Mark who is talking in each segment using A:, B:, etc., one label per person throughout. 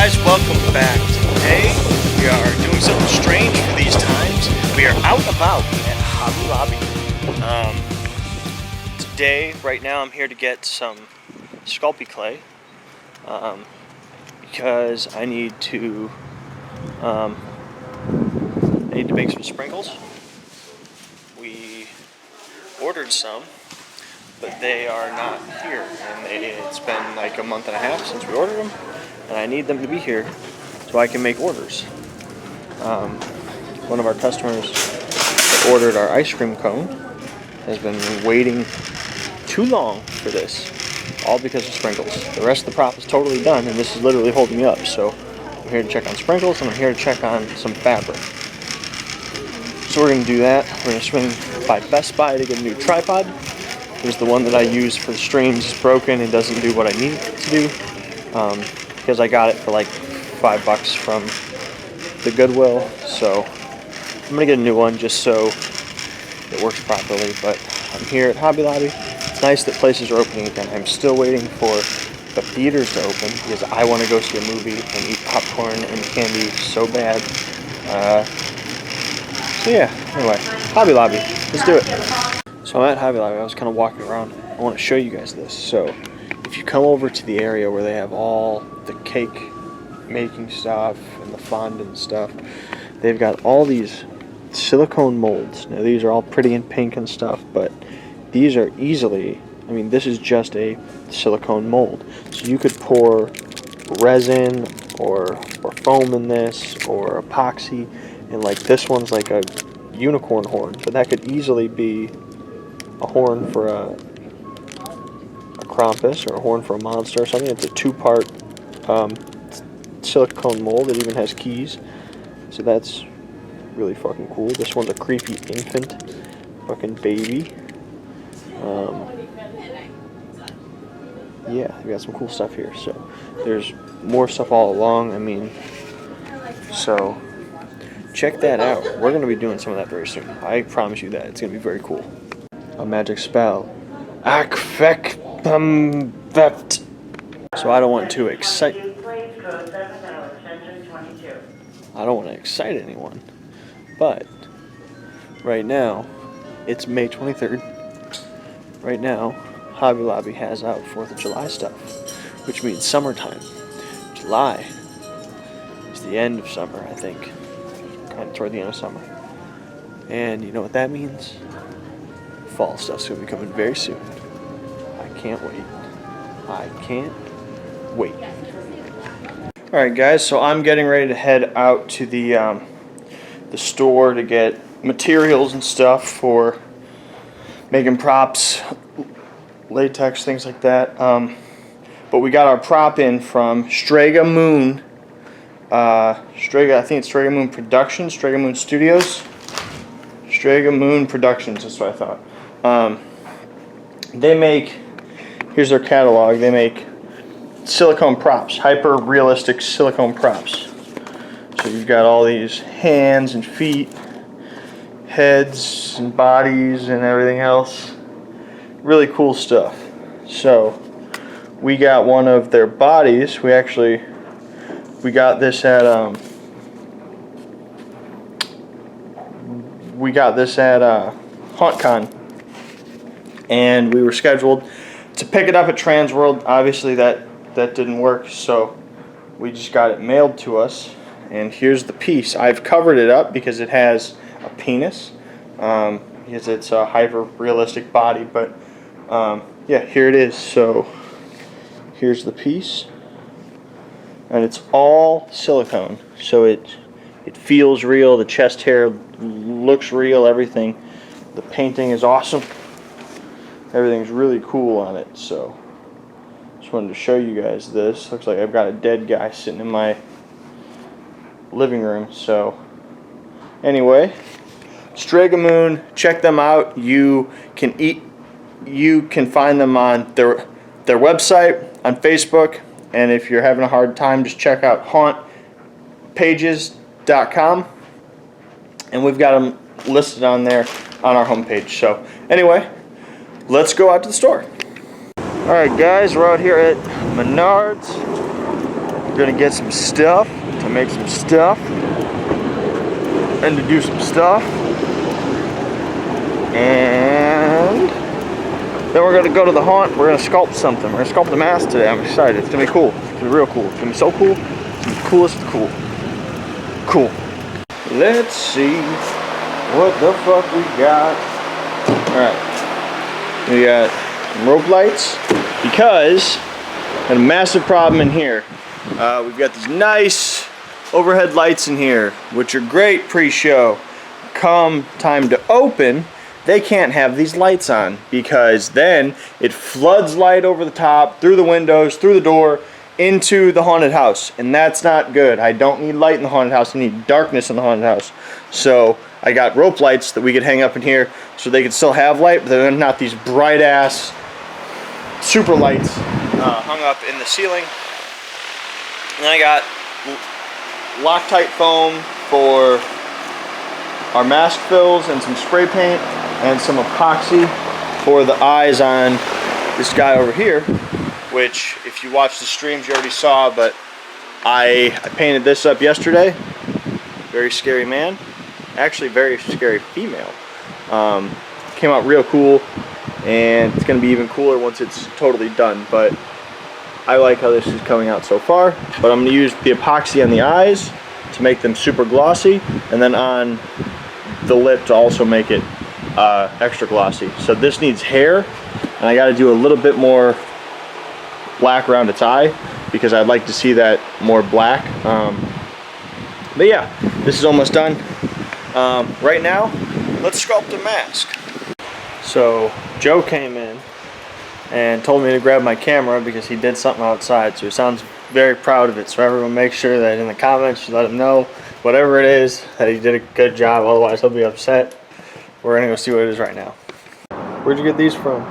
A: guys, welcome back. Today we are doing something strange for these times. We are out and about at Hobby Lobby. Today, right now, I'm here to get some Sculpt clay because I need to make some sprinkles. We ordered some, but they are not here, and it's been like a month and a half since we ordered them, and I need them to be here so I can make orders. One of our customers that ordered our ice cream cone has been waiting too long for this, all because of sprinkles. The rest of the prop is totally done, and this is literally holding me up. So I'm here to check on sprinkles, and I'm here to check on some fabric. So we're going to do that. We're going to swing by Best Buy to get a new tripod. There's the one that I use for the streams is broken and doesn't do what I need it to do, because I got it for like $5 from the Goodwill. So I'm going to get a new one just so it works properly. But I'm here at Hobby Lobby. It's nice that places are opening again. I'm still waiting for the theaters to open because I want to go see a movie and eat popcorn and candy so bad. So yeah, anyway, Hobby Lobby, let's do it. So I'm at Hobby Lobby. I was kind of walking around. I want to show you guys this. So if you come over to the area where they have all the cake making stuff and the fondant stuff, they've got all these silicone molds. Now these are all pretty and pink and stuff, but these are easily, I mean, this is just a silicone mold. So you could pour resin or foam in this or epoxy, and like this one's like a unicorn horn, but that could easily be a horn for a Krampus or a horn for a monster or something. It's a two-part silicone mold. It even has keys, so that's really fucking cool. This one's a creepy infant fucking baby. Yeah, we got some cool stuff here. So there's more stuff all along. I mean, so check that out. We're going to be doing some of that very soon. I promise you that. It's going to be very cool. A magic spell. Akfekthumveft. So I don't want to excite anyone, but right now it's May 23rd. Right now Hobby Lobby has out 4th of July stuff, which means summertime. July is the end of summer, I think, kind of toward the end of summer, and you know what that means? Fall stuff's going to be coming very soon. I can't wait. I can't wait. Alright guys, so I'm getting ready to head out to the store to get materials and stuff for making props, latex, things like that. But we got our prop in from Strega Moon. I think it's Strega Moon Productions, Strega Moon Studios. Strega Moon Productions, that's what I thought. They make, here's their catalog, they make silicone props, hyper realistic silicone props. So you've got all these hands and feet, heads and bodies and everything else. Really cool stuff. So we got one of their bodies. We got this at HauntCon, and we were scheduled to pick it up at Transworld. Obviously that didn't work, so we just got it mailed to us, and here's the piece. I've covered it up because it has a penis, because it's a hyper realistic body, but yeah, here it is. So here's the piece, and it's all silicone, so it feels real. The chest hair looks real. Everything, the painting is awesome. Everything's really cool on it. So just wanted to show you guys this. Looks like I've got a dead guy sitting in my living room. So anyway, Strega Moon, check them out. You can find them on their website, on Facebook, and if you're having a hard time, just check out hauntpages.com, and we've got them listed on there on our homepage. So anyway, let's go out to the store. Alright guys, we're out here at Menards. We're gonna get some stuff to make some stuff and to do some stuff. And then we're gonna go to the haunt. We're gonna sculpt something. We're gonna sculpt the mask today. I'm excited. It's gonna be cool. It's gonna be real cool. It's gonna be so cool. It's gonna be coolest of cool. Cool. Let's see what the fuck we got. Alright. We got some rope lights because we had a massive problem in here. We've got these nice overhead lights in here, which are great pre-show. Come time to open, they can't have these lights on because then it floods light over the top, through the windows, through the door, into the haunted house, and that's not good. I don't need light in the haunted house. I need darkness in the haunted house. So I got rope lights that we could hang up in here so they could still have light, but they're not these bright ass super lights hung up in the ceiling. And I got Loctite foam for our mask fills and some spray paint and some epoxy for the eyes on this guy over here, which if you watch the streams you already saw, but I painted this up yesterday. Very scary man. Actually very scary female. Came out real cool, and it's going to be even cooler once it's totally done, but I like how this is coming out so far. But I'm going to use the epoxy on the eyes to make them super glossy, and then on the lip to also make it extra glossy. So this needs hair, and I got to do a little bit more black around its eye because I'd like to see that more black. But yeah, this is almost done. Right now, let's sculpt the mask. So Joe came in and told me to grab my camera because he did something outside, so he sounds very proud of it. So everyone make sure that in the comments you let him know whatever it is that he did a good job, otherwise he'll be upset. We're gonna go see what it is right now. Where'd you get these from?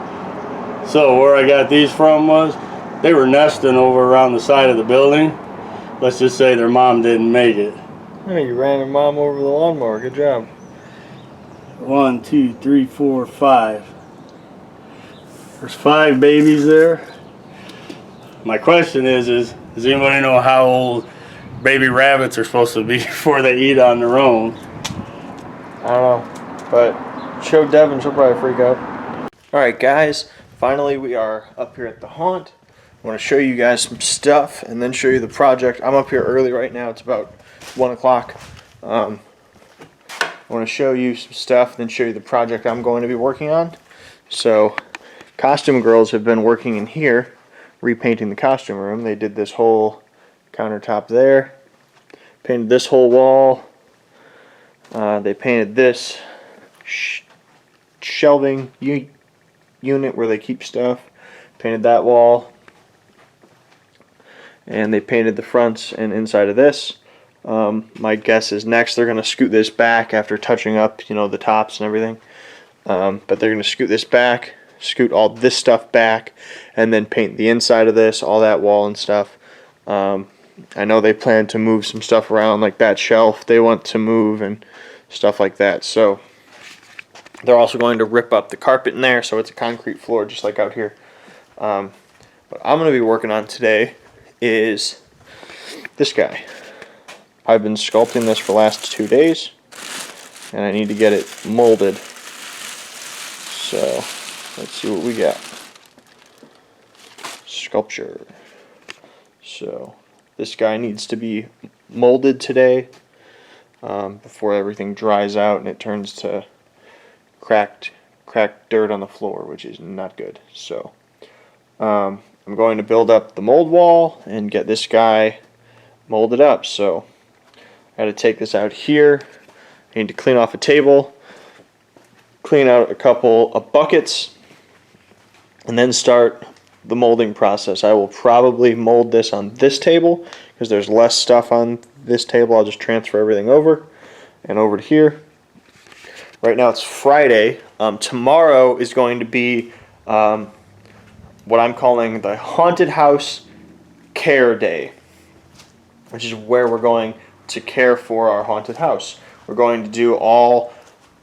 B: So where I got these from was they were nesting over around the side of the building. Let's just say their mom didn't make it.
A: Oh, you ran your mom over the lawnmower. Good job.
B: 1, 2, 3, 4, 5. There's 5 babies there. My question is does anybody know how old baby rabbits are supposed to be before they eat on their own?
A: I don't know, but show Devin, she'll probably freak out. Alright guys, finally we are up here at the haunt. I want to show you guys some stuff and then show you the project. I'm up here early right now, it's about 1 o'clock. I want to show you some stuff, then show you the project I'm going to be working on. So, costume girls have been working in here, repainting the costume room. They did this whole countertop there, painted this whole wall. They painted this shelving unit where they keep stuff, painted that wall, and they painted the fronts and inside of this. My guess is next they're going to scoot this back after touching up, you know, the tops and everything. But they're going to scoot this back, scoot all this stuff back, and then paint the inside of this, all that wall and stuff. I know they plan to move some stuff around, like that shelf they want to move and stuff like that. So they're also going to rip up the carpet in there so it's a concrete floor just like out here. What I'm going to be working on today is this guy. I've been sculpting this for the last 2 days, and I need to get it molded. So, let's see what we got. Sculpture. So, this guy needs to be molded today before everything dries out and it turns to cracked dirt on the floor, which is not good. So, I'm going to build up the mold wall and get this guy molded up. So, I got to take this out here. I need to clean off a table, clean out a couple of buckets, and then start the molding process. I will probably mold this on this table because there's less stuff on this table. I'll just transfer everything over and over to here. Right now it's Friday. Tomorrow is going to be what I'm calling the Haunted House Care Day, which is where we're going to care for our haunted house. We're going to do all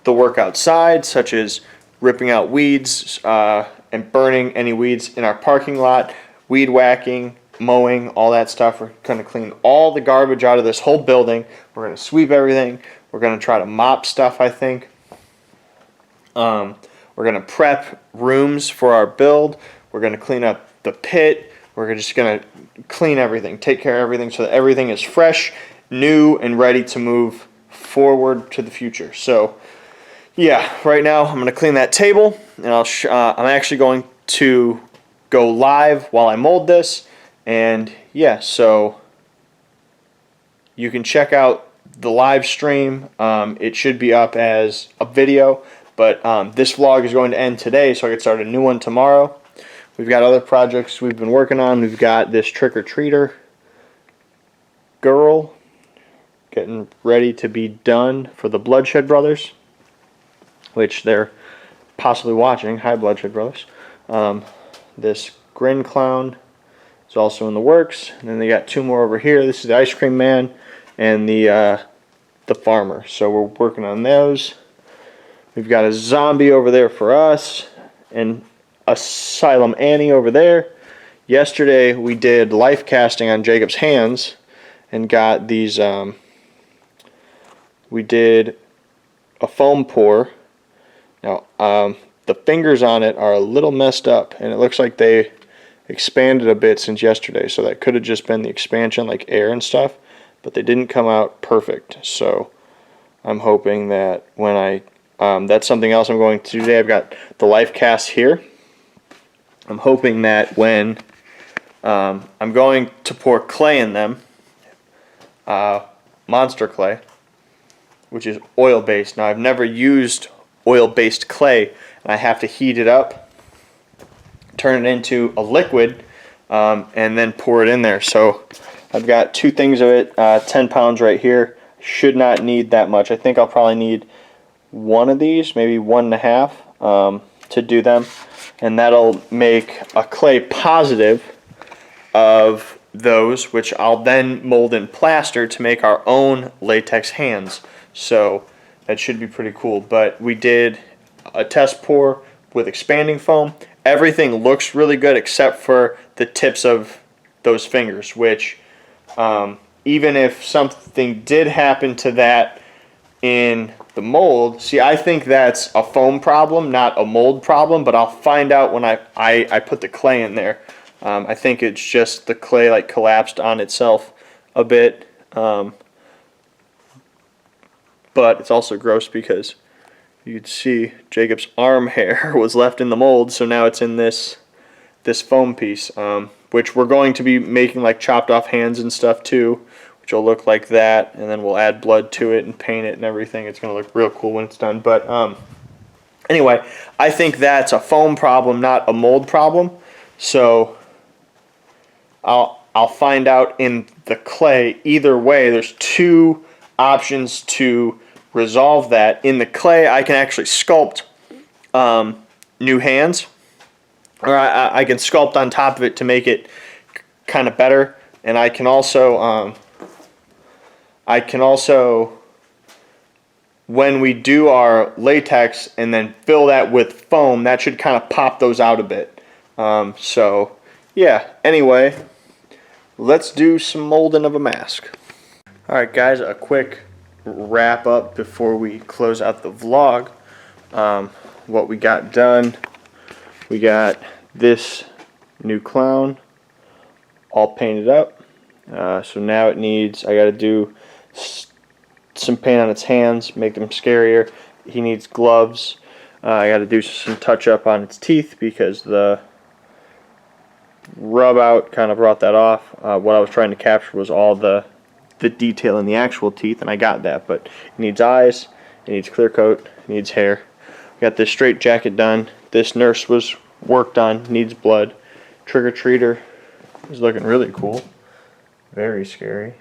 A: the work outside, such as ripping out weeds and burning any weeds in our parking lot, weed whacking, mowing, all that stuff. We're going to clean all the garbage out of this whole building. We're going to sweep everything. We're going to try to mop stuff, I think. We're going to prep rooms for our build. We're going to clean up the pit. We're just going to clean everything, take care of everything so that everything is fresh, new, and ready to move forward to the future. So, yeah, right now I'm going to clean that table, and I'm actually going to go live while I mold this. And yeah, so you can check out the live stream. It should be up as a video, but this vlog is going to end today, so I can start a new one tomorrow. We've got other projects we've been working on. We've got this trick-or-treater girl getting ready to be done for the Bloodshed Brothers, which they're possibly watching. Hi, Bloodshed Brothers. This Grin Clown is also in the works. And then they got two more over here. This is the Ice Cream Man and the Farmer. So we're working on those. We've got a zombie over there for us, and Asylum Annie over there. Yesterday we did life casting on Jacob's hands and got these, we did a foam pour. Now the fingers on it are a little messed up, and it looks like they expanded a bit since yesterday, so that could have just been the expansion, like air and stuff, but they didn't come out perfect. So I'm hoping that when that's something else I'm going to do today. I've got the life casts here. I'm hoping that when I'm going to pour clay in them, monster clay, which is oil-based. Now, I've never used oil-based clay, and I have to heat it up, turn it into a liquid, and then pour it in there. So I've got two things of it, 10 pounds right here. Should not need that much. I think I'll probably need one of these, maybe 1.5 to do them, and that'll make a clay positive of those, which I'll then mold in plaster to make our own latex hands. So that should be pretty cool. But we did a test pour with expanding foam. Everything looks really good except for the tips of those fingers, which even if something did happen to that in the mold, see, I think that's a foam problem, not a mold problem, but I'll find out when I put the clay in there. I think it's just the clay like collapsed on itself a bit, but it's also gross because you could see Jacob's arm hair was left in the mold, so now it's in this foam piece, which we're going to be making like chopped off hands and stuff too, which will look like that, and then we'll add blood to it and paint it and everything. It's going to look real cool when it's done. But anyway, I think that's a foam problem, not a mold problem. So I'll find out in the clay. Either way, there's two options to resolve that. In the clay, I can actually sculpt new hands, or I can sculpt on top of it to make it kind of better. And I can also when we do our latex and then fill that with foam, that should kind of pop those out a bit. So yeah, anyway, let's do some molding of a mask. Alright guys, a quick wrap up before we close out the vlog. What we got done, we got this new clown all painted up. So now it needs, I got to do some paint on its hands, make them scarier. He needs gloves. I got to do some touch up on its teeth because the rub out kind of brought that off. What I was trying to capture was all the detail in the actual teeth, and I got that, but it needs eyes, it needs clear coat, it needs hair. Got this straight jacket done. This nurse was worked on, needs blood. Trick-or-treater is looking really cool. Very scary.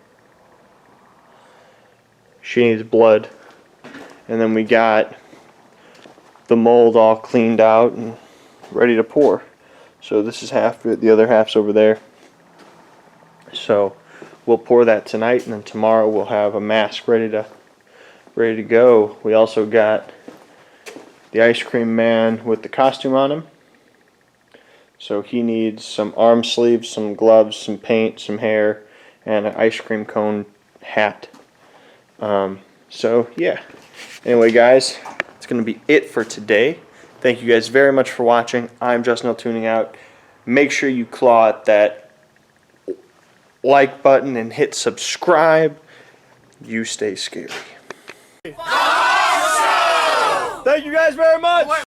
A: She needs blood. And then we got the mold all cleaned out and ready to pour. So this is half of it, the other half's over there. So we'll pour that tonight, and then tomorrow we'll have a mask ready to go. We also got the Ice Cream Man with the costume on him. So he needs some arm sleeves, some gloves, some paint, some hair, and an ice cream cone hat. So yeah. Anyway, guys, it's going to be it for today. Thank you guys very much for watching. I'm Justin tuning out. Make sure you claw at that like button and hit subscribe. You stay scary.
B: Thank you guys very much.